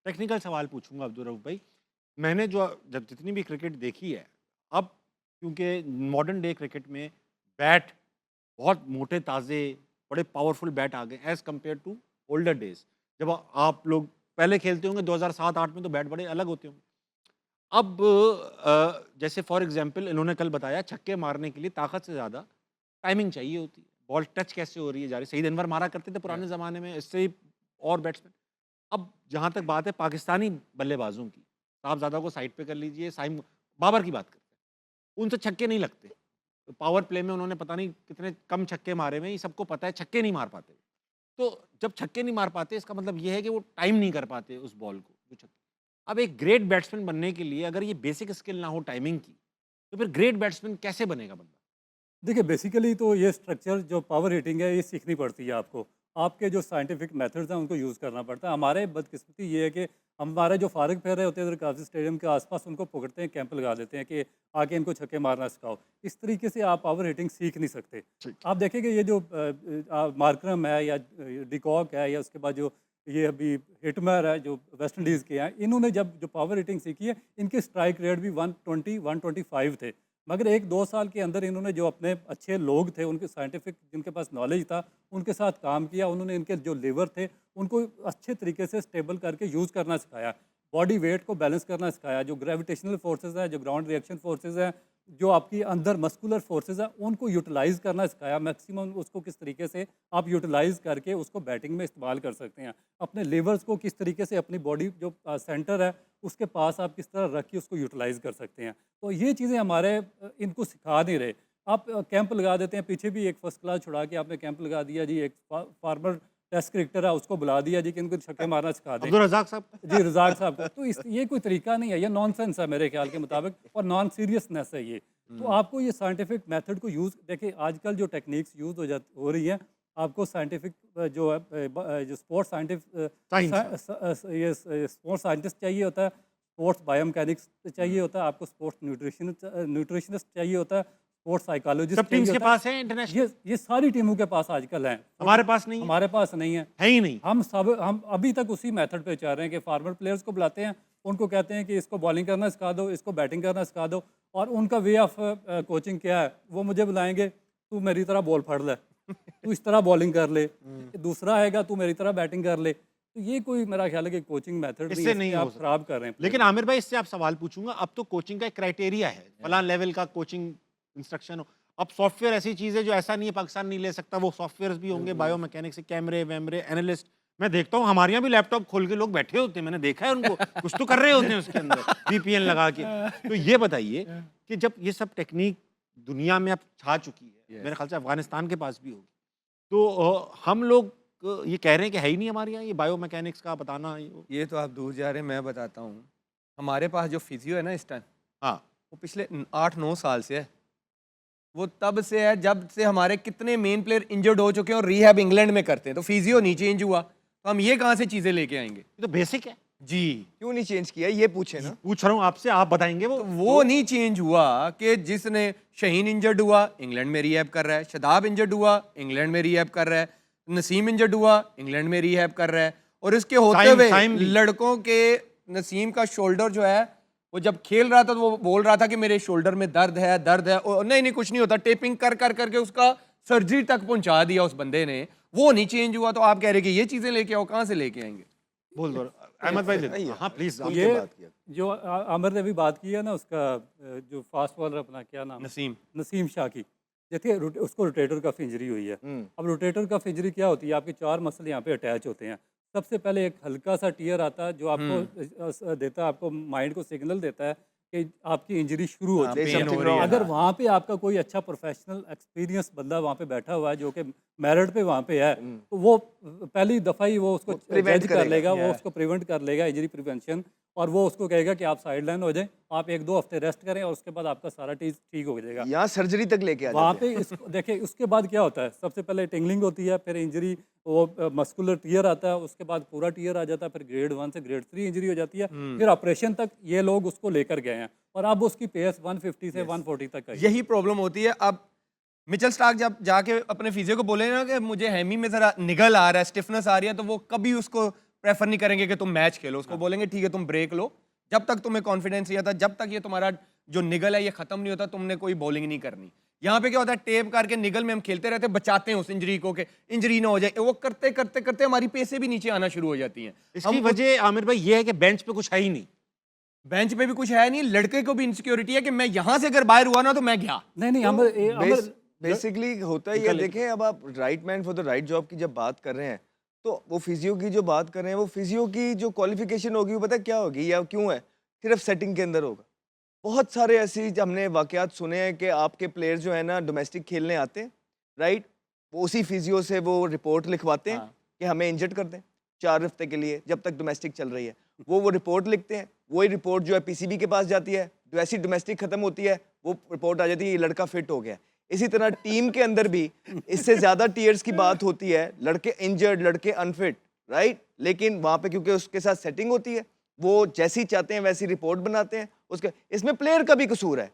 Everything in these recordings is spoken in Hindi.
टेक्निकल सवाल पूछूंगा अब्दुल रऊफ भाई। मैंने जो जब जितनी भी क्रिकेट देखी है, अब क्योंकि मॉडर्न डे क्रिकेट में बैट बहुत मोटे ताज़े, बड़े पावरफुल बैट आ गए as compared to older days. जब आप लोग पहले खेलते होंगे 2007-8 में, तो बैट बड़े अलग होते होंगे। अब जैसे फॉर एग्ज़ाम्पल इन्होंने कल बताया, छक्के मारने के लिए ताकत से ज़्यादा टाइमिंग चाहिए होती है। बॉल टच कैसे हो रही है जा रही है। सईद अनवर मारा करते थे पुराने ज़माने में, इससे ही और बैट्समैन। अब जहाँ तक बात है पाकिस्तानी बल्लेबाज़ों की, साहबज़ादा को साइड पे कर लीजिए, साइम बाबर की बात करते हैं, उनसे छक्के नहीं लगते। तो पावर प्ले में उन्होंने पता नहीं कितने कम छक्के मारे हुए हैं, ये सबको पता है, छक्के नहीं मार पाते। तो जब छक्के नहीं मार पाते, इसका मतलब ये है कि वो टाइम नहीं कर पाते उस बॉल को, जो छक्के। अब एक ग्रेट बैट्समैन बनने के लिए अगर ये बेसिक स्किल ना हो टाइमिंग की, तो फिर ग्रेट बैट्समैन कैसे बनेगा बंदा? देखिए बेसिकली तो ये स्ट्रक्चर जो पावर हिटिंग है ये सीखनी पड़ती है आपको। आपके जो साइंटिफिक मेथड्स हैं उनको यूज़ करना पड़ता है। हमारे बदकिस्मती ये है कि हमारे जो फारिग फेरे होते हैं इधर काजी स्टेडियम के आसपास, उनको पकड़ते हैं, कैंप लगा देते हैं कि आके इनको छक्के मारना सिखाओ। इस तरीके से आप पावर हिटिंग सीख नहीं सकते। ठीक। आप देखेंगे ये जो मार्करम है या डिकॉक है या उसके बाद जो ये अभी हिटमर है जो वेस्ट इंडीज़ के हैं, इन्होंने जब जो पावर हिटिंग सीखी है, इनके स्ट्राइक रेट भी 120-125 थे। मगर 1-2 साल के अंदर इन्होंने जो अपने अच्छे लोग थे, उनके साइंटिफिक जिनके पास नॉलेज था, उनके साथ काम किया। उन्होंने इनके जो लीवर थे, उनको अच्छे तरीके से स्टेबल करके यूज़ करना सिखाया। बॉडी वेट को बैलेंस करना सिखाया। जो ग्रेविटेशनल फोर्सेस हैं, जो ग्राउंड रिएक्शन फोर्सेस हैं, जो आपकी अंदर मस्कुलर फोर्सेस हैं, उनको यूटिलाइज़ करना सिखाया। मैक्सिमम उसको किस तरीके से आप यूटिलाइज़ करके उसको बैटिंग में इस्तेमाल कर सकते हैं। अपने लीवर्स को किस तरीके से अपनी बॉडी जो सेंटर है, उसके पास आप किस तरह रख के उसको यूटिलाइज़ कर सकते हैं। तो ये चीज़ें हमारे इनको सिखा नहीं रहे। आप कैंप लगा देते हैं, पीछे भी एक फर्स्ट क्लास छुड़ा के आपने कैंप लगा दिया जी, एक फार्मर टेस्ट क्रिकेटर है उसको बुला दिया जी कि इनको छक्के मारना सिखा दें। अब्दुल रज़ाक साहब? जी, रज़ाक साहब को। तो ये कोई तरीका नहीं है, ये नॉनसेंस है मेरे ख्याल के मुताबिक, और नॉन सीरियसनेस है ये। तो आपको ये साइंटिफिक मेथड को यूज़, देखिए आजकल जो टेक्निक्स यूज़ हो रही हैं, आपको साइंटिफिक जो है जो स्पोर्ट्स ये स्पोर्ट्स साइंटिस्ट चाहिए होता है, स्पोर्ट्स बायोमैकेनिक्स चाहिए होता है, आपको स्पोर्ट्स न्यूट्रिशनिस्ट चाहिए होता है, स्पोर्ट्स साइकोलॉजिस्ट सब चाहिए टीम्स के होता है। पास है इंटरनेशनल? ये सारी टीमों के पास आजकल हैं। हमारे पास नहीं है? हमारे पास नहीं है। है ही नहीं। हम अभी तक उसी मेथड पे चल रहे हैं कि फार्मर प्लेयर्स को बुलाते हैं, उनको कहते हैं कि इसको बॉलिंग करना सिखा दो, इसको बैटिंग करना सिखा दो, और उनका वे ऑफ कोचिंग क्या है, वो मुझे बुलाएंगे, तू मेरी तरह बॉल फड़ ले, तू इस तरह बॉलिंग कर ले, दूसरा आएगा तू मेरी तरह बैटिंग कर ले। तो ये कोई मेरा ख्याल है कि कोचिंग मेथड इससे नहीं हो आप सकता। खराब कर रहे हैं। लेकिन आमिर भाई, इससे आप सवाल पूछूंगा, अब तो कोचिंग का एक क्राइटेरिया है, फलां लेवल का कोचिंग इंस्ट्रक्शन हो। अब सॉफ्टवेयर ऐसी चीज है जो ऐसा नहीं है पाकिस्तान नहीं ले सकता, वो सॉफ्टवेयर भी होंगे, बायोमैकेनिक्स, कैमरे वैमरे, एनालिस्ट। मैं देखता हूँ हमारे यहाँ भी लैपटॉप खोल के लोग बैठे होते हैं, मैंने देखा है उनको, कुछ तो कर रहे होते हैं उसके अंदर वीपीएन लगा के। तो ये बताइए कि जब ये सब टेक्निक दुनिया में अब छा चुकी है, मेरे ख्याल से अफगानिस्तान के पास भी होगी, तो हम लोग ये कह रहे हैं कि है ही नहीं हमारे यहाँ ये बायोमैकेनिक्स का बताना ये तो आप दूर जा रहे हैं, मैं बताता हूँ। हमारे पास जो फिजियो है ना इस टाइम, हाँ, वो पिछले 8-9 साल से है। वो तब से है जब से हमारे कितने मेन प्लेयर इंजर्ड हो चुके हैं और रिहैब इंग्लैंड में करते हैं, तो फिजियो नहीं चेंज हुआ, तो हम ये कहाँ से चीज़ें लेके आएंगे? ये तो बेसिक है। जी, क्यों नहीं चेंज किया, ये पूछे ना। पूछ रहा हूँ आपसे, आप बताएंगे तो वो नहीं चेंज हुआ कि जिसने शहीन इंजर्ड हुआ इंग्लैंड में रिहैब कर रहा है, शदाब इंजर्ड हुआ इंग्लैंड में रिहैब कर रहा है, नसीम इंजर्ड हुआ इंग्लैंड में रिहैब कर रहा है, और इसके होते हुए लड़कों के नसीम का शोल्डर जो है, वो जब खेल रहा था तो वो बोल रहा था कि मेरे शोल्डर में दर्द है, दर्द है, और नहीं कुछ नहीं होता, टेपिंग कर कर करके उसका सर्जरी तक पहुंचा दिया उस बंदे ने, वो नहीं चेंज हुआ। तो आप कह रहे कि ये चीजें लेके आओ, कहाँ से लेके आएंगे? बोल दो अहमद भाई। हाँ प्लीज। ये जो आमिर ने भी बात की है ना, उसका जो फास्ट बॉलर अपना क्या नाम, नसीम शाह की, देखिए उसको रोटेटर कफ इंजरी हुई है। अब रोटेटर कफ इंजरी क्या होती है, आपके 4 मसल यहाँ पे अटैच होते हैं। सबसे पहले एक हल्का सा टीयर आता है जो आपको देता है, आपको माइंड को सिग्नल देता है कि आपकी इंजरी शुरू हो चुकी है। अगर वहाँ पे आपका कोई अच्छा प्रोफेशनल एक्सपीरियंस बंदा वहाँ पे बैठा हुआ है जो कि मेरिट पे वहाँ पे है, तो वो पहली दफ़ा ही वो उसको जज कर लेगा, वो उसको प्रिवेंट कर लेगा, इंजरी प्रिवेंशन, और वो उसको कहेगा कि आप साइडलाइन हो जाएं, आप 1-2 हफ्ते रेस्ट करें और उसके बाद आपका सारा चीज़ ठीक हो जाएगा। यहाँ सर्जरी तक लेके आ वहाँ पे देखिए उसके बाद क्या होता है, सबसे पहले टिंगलिंग होती है, फिर इंजरी, वो मस्कुलर टीयर आता है, उसके बाद पूरा टीयर आ जाता है, फिर ग्रेड 1 से ग्रेड 3 इंजरी हो जाती है, फिर ऑपरेशन तक ये लोग उसको लेकर गए हैं, और अब उसकी पेस 150 से 140 तक है। यही प्रॉब्लम होती है। अब मिचेल स्टार्क जब जाके अपने फिजियो को बोले ना कि मुझे हैमी में जरा निगल आ रहा है, स्टिफनेस आ रही है, तो वो कभी उसको प्रेफर नहीं करेंगे कि तुम मैच खेलो, उसको बोलेंगे ठीक है तुम ब्रेक लो, जब तक तुम्हें कॉन्फिडेंस नहीं आता, जब तक ये तुम्हारा जो निगल है ये खत्म नहीं होता, तुमने कोई बॉलिंग नहीं करनी। यहाँ पे क्या होता है, टेप करके निगल में हम खेलते रहते, बचाते हैं उस इंजरी को कि इंजरी ना हो जाए, वो करते करते करते हमारी पेसें भी नीचे आना शुरू हो जाती हैं। इसकी वजह आमिर भाई ये है कि बेंच पे कुछ है ही नहीं, बेंच पे भी कुछ है नहीं, लड़के को भी इनसिक्योरिटी है कि मैं यहां से अगर बाहर हुआ ना तो मैं गया। नहीं हम बेसिकली होता है ये, देखें अब आप right man for the right job की जब बात कर रहे हैं तो वो फिजियो की जो बात कर रहे हैं, वो फिजियो की जो क्वालिफिकेशन होगी वो पता है क्या होगी या क्यों है, सिर्फ सेटिंग के अंदर होगा। बहुत सारे ऐसी हमने वाकयात सुने हैं कि आपके प्लेयर्स जो है ना डोमेस्टिक खेलने आते हैं, राइट, वो उसी फिजियो से वो रिपोर्ट लिखवाते हैं कि हमें इंजर्ड कर दें 4 हफ्ते के लिए जब तक डोमेस्टिक चल रही है। वो रिपोर्ट लिखते हैं, वही रिपोर्ट जो है पीसीबी के पास जाती है, जैसी डोमेस्टिक खत्म होती है वो रिपोर्ट आ जाती है ये लड़का फिट हो गया। इसी तरह टीम के अंदर भी इससे ज्यादा टीयर्स की बात होती है, लड़के इंजर्ड, लड़के अनफिट, राइट, लेकिन वहां पे क्योंकि उसके साथ सेटिंग होती है, वो जैसी चाहते हैं वैसी रिपोर्ट बनाते हैं। उसके इसमें प्लेयर का भी कसूर है।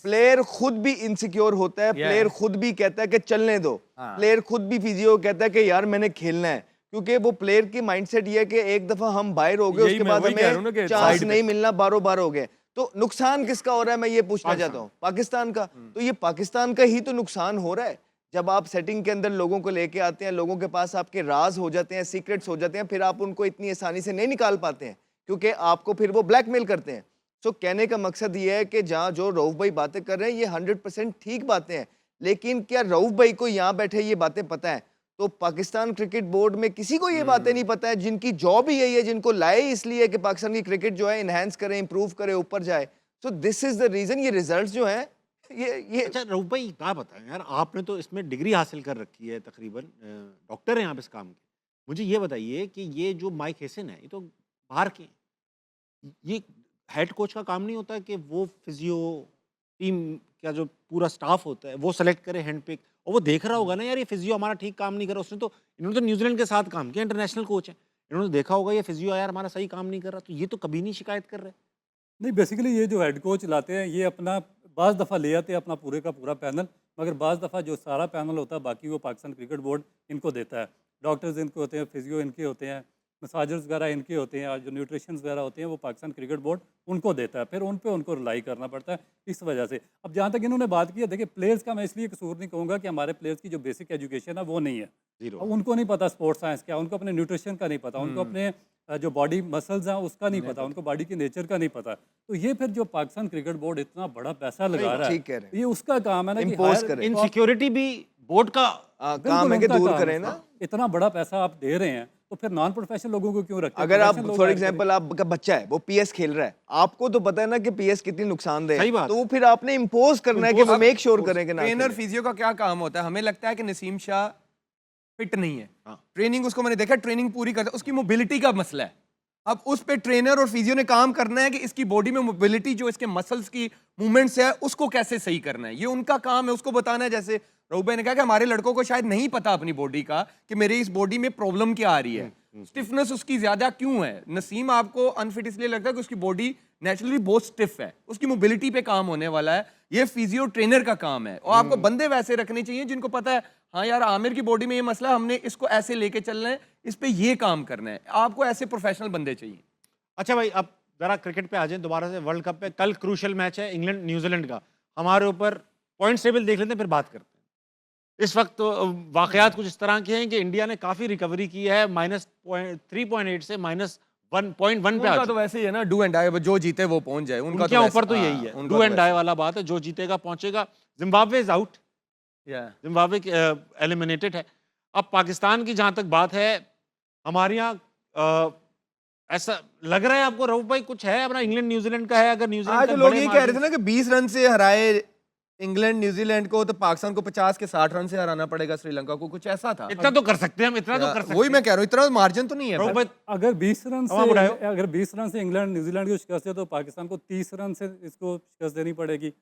प्लेयर खुद भी इनसिक्योर होता है, प्लेयर खुद भी कहता है कि चलने दो, प्लेयर खुद भी फिजियो कहता है कि यार मैंने खेलना है, क्योंकि वो प्लेयर की माइंडसेट ये है कि एक दफा हम बाहर हो गए उसके बाद हमें चांस नहीं मिलना, बारों बार हो गए। तो नुकसान किसका हो रहा है, मैं ये पूछना चाहता हूँ, पाकिस्तान का। तो ये पाकिस्तान का ही तो नुकसान हो रहा है जब आप सेटिंग के अंदर लोगों को लेके आते हैं, लोगों के पास आपके राज हो जाते हैं, सीक्रेट्स हो जाते हैं, फिर आप उनको इतनी आसानी से नहीं निकाल पाते हैं क्योंकि आपको फिर वो ब्लैकमेल करते हैं। सो कहने का मकसद ये है कि जहाँ जो रऊफ भाई बातें कर रहे हैं ये 100% ठीक बातें हैं, लेकिन क्या रऊफ भाई को यहाँ बैठे ये बातें पता है? तो पाकिस्तान क्रिकेट बोर्ड में किसी को ये बातें नहीं पता है, जिनकी जॉब ही यही है, जिनको लाए इसलिए कि पाकिस्तान की क्रिकेट जो है इनहेंस करे, इंप्रूव करे, ऊपर जाए। So this is the reason, ये रिजल्ट्स जो हैं ये अच्छा रऊफ भाई क्या बताएं यार, आपने तो इसमें डिग्री हासिल कर रखी है, तकरीबन डॉक्टर हैं आप इस काम के। मुझे ये बताइए कि ये जो माइक हेसन है ये तो बाहर के हैं, ये हेड कोच का काम नहीं होता कि वो फिजियो टीम का जो पूरा स्टाफ होता है वो सेलेक्ट करे हैंड पिक, और वो देख रहा होगा ना यार ये फिजियो हमारा ठीक काम नहीं कर रहा। उसने तो इन्होंने तो न्यूजीलैंड के साथ काम किया, इंटरनेशनल कोच है, इन्होंने देखा होगा ये फिजियो यार हमारा सही काम नहीं कर रहा, तो ये तो कभी नहीं शिकायत कर रहे। नहीं, बेसिकली ये जो हेड कोच लाते हैं ये अपना बाज़ दफ़ा ले आते हैं अपना पूरे का पूरा पैनल, मगर बाज़ दफ़ा जो सारा पैनल होता है बाकी वो पाकिस्तान क्रिकेट बोर्ड इनको देता है। डॉक्टर्स इनके होते हैं, फिजियो इनके होते हैं, मसाजर्स वगैरह इनके होते हैं, और जो न्यूट्रिशंस वगैरह होते हैं वो पाकिस्तान क्रिकेट बोर्ड उनको देता है, फिर उन पे उनको रिलाई करना पड़ता है इस वजह से। अब जहाँ तक इन्होंने बात की है, देखिए प्लेयर्स का मैं इसलिए कसूर नहीं कहूँगा कि हमारे प्लेयर्स की जो बेसिक एजुकेशन है वो नहीं है, जीरो। उनको नहीं पता स्पोर्ट्स साइंस क्या, उनको अपने न्यूट्रिशन का नहीं पता, उनको अपने जो बॉडी मसल्स हैं उसका नहीं पता, उनको बॉडी की नेचर का नहीं पता। तो ये फिर जो पाकिस्तान क्रिकेट बोर्ड इतना बड़ा पैसा लगा रहा ठीक कह रहे है, ये उसका काम है ना कि Impose करे। इनसिक्योरिटी भी बोर्ड का काम है कि उनका दूर काम करें है। ना। इतना बड़ा पैसा आप दे रहे हैं तो फिर नॉन प्रोफेशनल लोगों को क्यों रखते हैं? अगर आप Professional लोग फॉर ऐड करें। एग्जांपल आपका बच्चा है वो पीएस खेल रहा है, आपको तो पता है ना कि पीएस कितनी नुकसानदेह सही है, बात। तो वो फिर आपने इम्पोज करना है कि वो मेक श्योर करें कि ना ट्रेनर खेले। फिजियो का क्या काम होता है, हमें लगता है कि नसीम शाह फिट नहीं है, हाँ। ट्रेनिंग उसको मैंने देखा ट्रेनिंग पूरी करता है, उसकी मोबिलिटी का मसला है। अब उस पे ट्रेनर और फिजियो ने काम करना है कि इसकी बॉडी में मोबिलिटी जो इसके मसल्स की मूवमेंट्स है उसको कैसे सही करना है, ये उनका काम है, उसको बताना है। जैसे रऊफ भाई ने कहा कि हमारे लड़कों को शायद नहीं पता अपनी बॉडी का कि मेरे इस बॉडी में प्रॉब्लम क्या आ रही है, स्टिफनेस उसकी ज्यादा क्यों है। नसीम आपको अनफिट इसलिए लगता है कि उसकी बॉडी नेचुरली बहुत स्टिफ है, उसकी मोबिलिटी पे काम होने वाला है, ये फिजियो ट्रेनर का काम है। और आपको बंदे वैसे रखने चाहिए जिनको पता है हाँ यार आमिर की बॉडी में ये मसला है, हमने इसको ऐसे लेके चलना है, इस पे ये काम करना है। आपको ऐसे प्रोफेशनल बंदे चाहिए। अच्छा भाई अब जरा क्रिकेट पे आ जाएं दोबारा से, वर्ल्ड कप पे कल क्रूशल मैच है इंग्लैंड न्यूजीलैंड का, हमारे ऊपर पॉइंट्स टेबल देख लेते हैं फिर बात करते हैं। इस वक्त तो वाकयात कुछ इस तरह के हैं कि इंडिया ने काफी रिकवरी की है, -3.8 से -1.1 पे आ उनका तो वैसे ही है ना, डू एंड डाई, जो जीते वो पहुंच जाए, उनका उनके तो ऊपर तो वैसे- यही हाँ, है, उनका डू तो एंड डाई वैसे- वाला बात है, जो जीतेगा पहुंचेगा। Zimbabwe is out, Yeah. Zimbabwe eliminated है। अब पाकिस्तान की जहां तक बात है, हमारे यहाँ ऐसा लग रहा है आपको रऊफ भाई कुछ है अपना इंग्लैंड न्यूजीलैंड का है, अगर न्यूजीलैंड आज का लोग बड़े ये कह रहे margin- थे ना कि 20 रन से हराए इंग्लैंड न्यूजीलैंड को, तो पाकिस्तान को 50 के 60 रन से हराना पड़ेगा श्रीलंका को, कुछ ऐसा था। इतना तो कर सकते हैं हम, इतना तो कर सकते वही हैं। मैं कह रहा हूँ, इतना मार्जिन तो नहीं है। रऊफ भाई अगर 20 रन अब आप उठाओ। से अगर 20 रन से इंग्लैंड न्यूजीलैंड को शिकस्त है तो पाकिस्तान को 30 रन से इसको शिकस्त देनी पड़ेगी।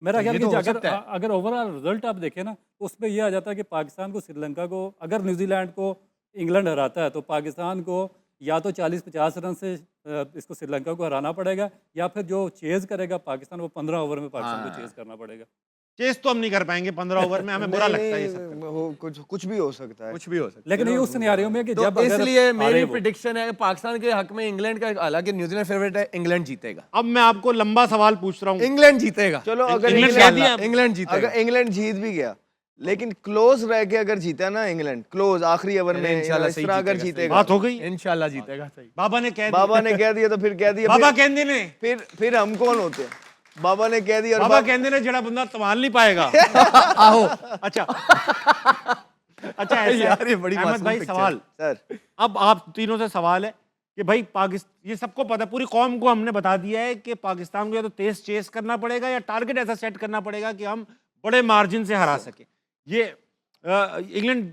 मेरा ये ख्याल तो कि हो अगर सकता है। अगर ओवरऑल रिजल्ट आप देखें ना तो उसमें यह आ जाता है कि पाकिस्तान को श्रीलंका को, अगर न्यूजीलैंड को इंग्लैंड हराता है तो पाकिस्तान को या तो 40-50 रन से इसको श्रीलंका को हराना पड़ेगा, या फिर जो चेज करेगा पाकिस्तान वो 15 ओवर में पाकिस्तान को चेज करना पड़ेगा। चेस तो हम नहीं कर पाएंगे 15 ओवर में, हमें बुरा लगता है ये सब। कुछ भी हो सकता है। कुछ भी हो सकता है। लेकिन ये उस सिनेरियो में कि तो जब अगर इसलिए मेरी हारे वो, प्रिडिक्शन है पाकिस्तान के हक में इंग्लैंड का, हालांकि न्यूजीलैंड फेवरेट है, इंग्लैंड जीतेगा। अब मैं आपको लंबा सवाल पूछ रहा हूँ, इंग्लैंड जीतेगा। चलो अगर इंग्लैंड कह दिया, इंग्लैंड जीतेगा। अगर इंग्लैंड जीत भी गया लेकिन क्लोज रह के अगर जीता ना इंग्लैंड, क्लोज आखिरी ओवर में इंशाल्लाह इस सही तरह अगर जीतेगा, जीतेगा, बात हो गई। इंशाल्लाह जीतेगा। सही। बाबा ने कह बाबा दिया, ने कह दिया तो फिर कह दिया, बाबा कहंदे ने, फिर हम कौन होते हैं? बाबा ने कह दिया और बाबा कहंदे ने जड़ा बंदा संभाल नहीं पाएगा। आहो। अच्छा अच्छा, ऐसे यार ये बड़ी अहमद मासूम भाई पिक्चर। सवाल, सर अब आप तीनों से सवाल है कि भाई पाकिस्तान, ये सबको पता है, पूरी कौम को हमने बता दिया है कि पाकिस्तान को या तो तेज चेस करना पड़ेगा या टारगेट ऐसा सेट करना पड़ेगा कि हम बड़े मार्जिन से हरा सके। ये इंग्लैंड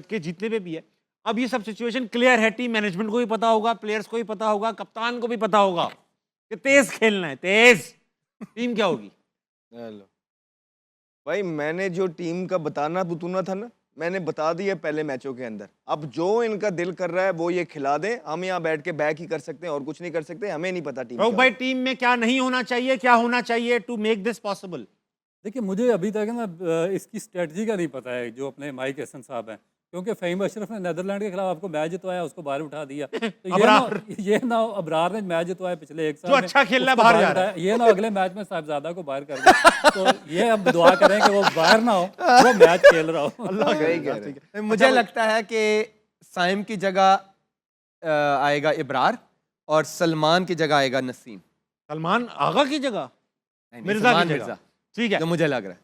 के जीतने पे भी है। अब ये सब सिचुएशन क्लियर है, टीम मैनेजमेंट को भी पता होगा, प्लेयर्स को भी पता होगा, कप्तान को भी पता होगा कि तेज खेलना है, तेज टीम क्या होगी। हेलो भाई, मैंने जो टीम का बताना बुतूना था ना, मैंने बता दिया पहले मैचों के अंदर। अब जो इनका दिल कर रहा है वो ये खिला दें, हम यहाँ बैठ के बैक ही कर सकते हैं और कुछ नहीं कर सकते। हमें नहीं पता टीम रऊफ भाई टीम में क्या नहीं होना चाहिए, क्या होना चाहिए टू मेक दिस पॉसिबल। देखिए मुझे अभी तक ना इसकी स्ट्रेटजी का नहीं पता है, जो अपने माइक हसन साहब हैं, क्योंकि फ़हीम अशरफ ने नीदरलैंड के खिलाफ आपको मैच जितवाया, उसको बाहर उठा दिया। तो ये ना अबरार ने मैच जितवाया पिछले एक साल जो में, अच्छा खेल रहा है उसको बाहर जा रहा ये ना अगले मैच में साहिबजादा को बाहर कर दिया। तो ये अब दुआ करें कि वो बाहर ना हो, वो मैच खेल रहा हो। अल्लाह सही कह रहे हैं। मुझे लगता है कि साइम की जगह आएगा इब्रार और सलमान की जगह आएगा नसीम। सलमान आगा की जगह, नहीं, मिर्जा की सलमान जगह। मिर्जा, ठीक है, जो मुझे लग रहा है।